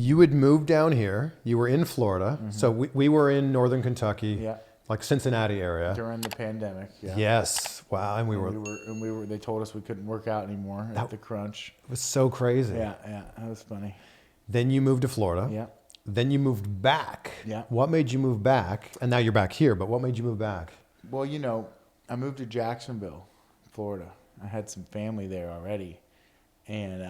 You had moved down here. You were in Florida. Mm-hmm. So we were in northern Kentucky, like Cincinnati area. During the pandemic, Yes. Wow. And we were. They told us we couldn't work out anymore at the crunch. It was so crazy. Yeah. That was funny. Then you moved to Florida. Yeah. Then you moved back. Yeah. What made you move back? And now you're back here, but what made you move back? Well, I moved to Jacksonville, Florida. I had some family there already. And,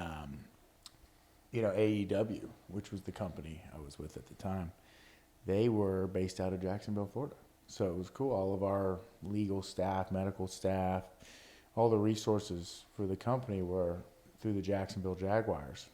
AEW, which was the company I was with at the time, they were based out of Jacksonville, Florida. So it was cool. All of our legal staff, medical staff, all the resources for the company were through the Jacksonville Jaguars.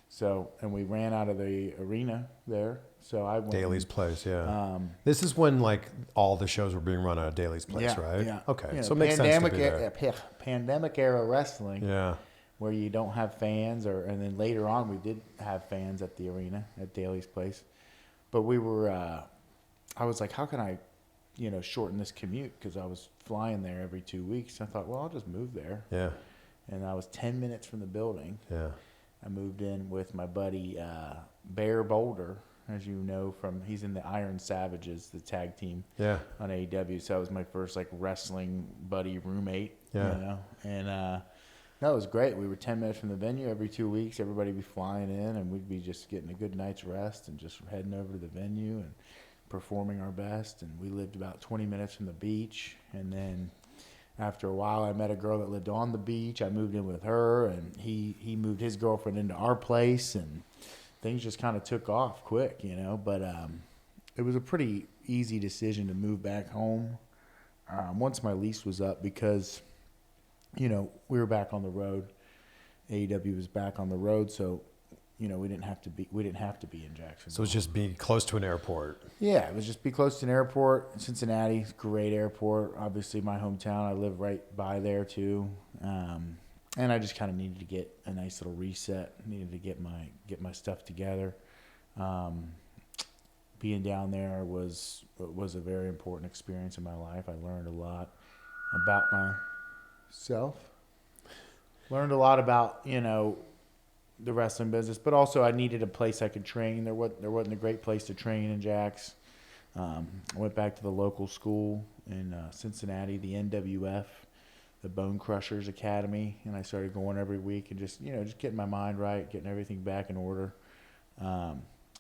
So, and we ran out of the arena there. So I went. Daly's Place, yeah. This is when like all the shows were being run out of Daly's Place, right? Yeah. Okay, so it makes sense to be there. Pandemic era wrestling. Yeah. Where you don't have fans, and then later on we did have fans at the arena at Daly's Place, but we were. I was like, how can I, shorten this commute, because I was flying there every 2 weeks. I thought, well, I'll just move there. Yeah. And I was 10 minutes from the building. Yeah. I moved in with my buddy Bear Boulder, as you know he's in the Iron Savages, the tag team. Yeah. On AEW, so that was my first like wrestling buddy roommate. Yeah. And. No, it was great. We were 10 minutes from the venue every 2 weeks. Everybody would be flying in, and we'd be just getting a good night's rest and just heading over to the venue and performing our best. And we lived about 20 minutes from the beach. And then after a while, I met a girl that lived on the beach. I moved in with her, and he moved his girlfriend into our place, and things just kind of took off quick, But it was a pretty easy decision to move back home once my lease was up, because we were back on the road. AEW was back on the road, so we didn't have to be in Jacksonville. So it's just be close to an airport. Yeah, it was just be close to an airport. Cincinnati, great airport. Obviously, my hometown. I live right by there too, and I just kind of needed to get a nice little reset. Needed to get my stuff together. Being down there was a very important experience in my life. I learned a lot about myself. Learned a lot about the wrestling business, but also I needed a place I could train. There wasn't a great place to train in Jax. I went back to the local school in Cincinnati, the NWF, the Bone Crushers Academy, and I started going every week and just getting my mind right, getting everything back in order.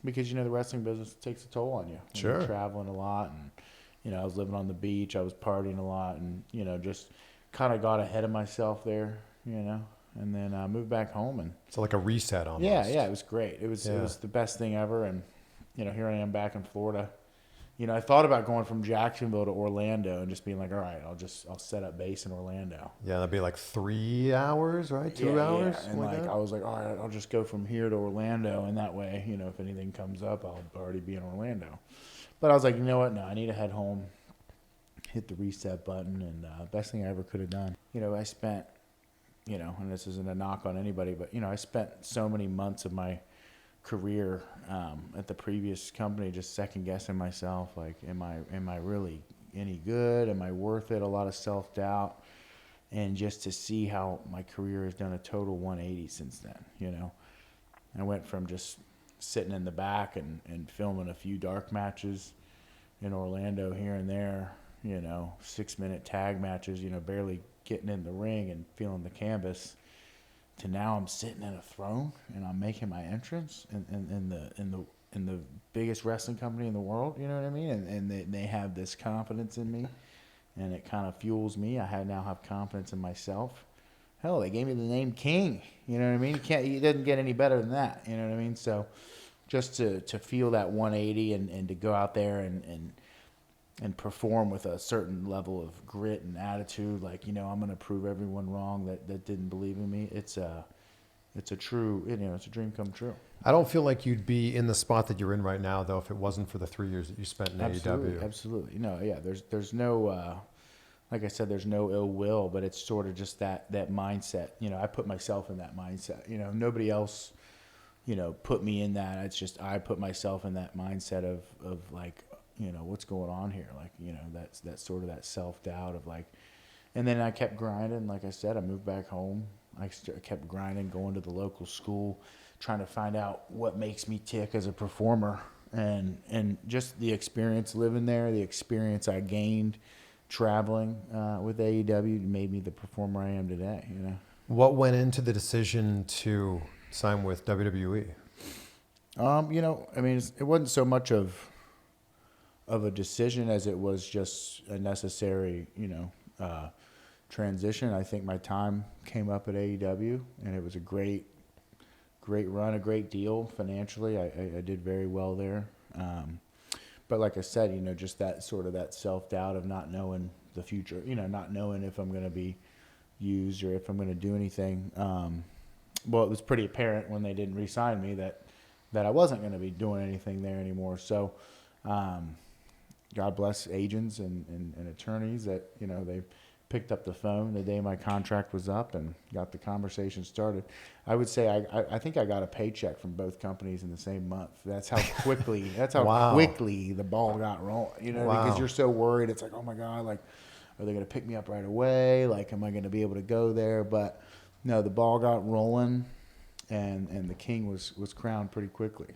Because the wrestling business takes a toll on you. Sure. You're traveling a lot, and I was living on the beach, I was partying a lot, and just kind of got ahead of myself there, and then I moved back home. And so like a reset almost. Yeah, it was great. It was the best thing ever. And, here I am back in Florida. I thought about going from Jacksonville to Orlando and just being like, all right, I'll set up base in Orlando. Yeah, that'd be like 3 hours, right? 2 hours? Yeah. And I was like, all right, I'll just go from here to Orlando. And that way, if anything comes up, I'll already be in Orlando. But I was like, you know what? No, I need to head home. Hit the reset button, and best thing I ever could have done. I spent, and this isn't a knock on anybody, but I spent so many months of my career at the previous company just second guessing myself, like, am I really any good? Am I worth it? A lot of self-doubt, and just to see how my career has done a total 180 since then. I went from just sitting in the back and filming a few dark matches in Orlando here and there. 6-minute tag matches, barely getting in the ring and feeling the canvas, to now I'm sitting in a throne and I'm making my entrance in the biggest wrestling company in the world. You know what I mean? And they have this confidence in me, and it kind of fuels me. I now have confidence in myself. Hell, they gave me the name King. You know what I mean? It doesn't get any better than that. You know what I mean? So just to feel that 180 and to go out there and perform with a certain level of grit and attitude, like, I'm going to prove everyone wrong that didn't believe in me. It's a true, it's a dream come true. I don't feel like you'd be in the spot that you're in right now, though, if it wasn't for the 3 years that you spent in AEW. Absolutely. No, yeah, there's no, like I said, there's no ill will, but it's sort of just that mindset. I put myself in that mindset. Nobody else, put me in that. It's just I put myself in that mindset of like, what's going on here? Like, that's sort of that self-doubt of like, and then I kept grinding. Like I said, I moved back home. I kept grinding, going to the local school, trying to find out what makes me tick as a performer, and just the experience living there, the experience I gained traveling with AEW made me the performer I am today. You know. What went into the decision to sign with WWE? You know, I mean, it wasn't so much of a decision as it was just a necessary, you know, transition. I think my time came up at AEW, and it was a great run, a great deal financially. I did very well there. But like I said, you know, just that sort of that self-doubt of not knowing the future, you know, not knowing if I'm going to be used or if I'm going to do anything. Well, it was pretty apparent when they didn't re-sign me that I wasn't going to be doing anything there anymore. So, God bless agents and attorneys that, you know, they picked up the phone the day my contract was up and got the conversation started. I would say I think I got a paycheck from both companies in the same month. That's how quickly Wow. quickly the ball got rolling. You know, Wow. because you're so worried. It's like, oh my God, like, are they going to pick me up right away? Like, am I going to be able to go there? But no, the ball got rolling, and the king was crowned pretty quickly.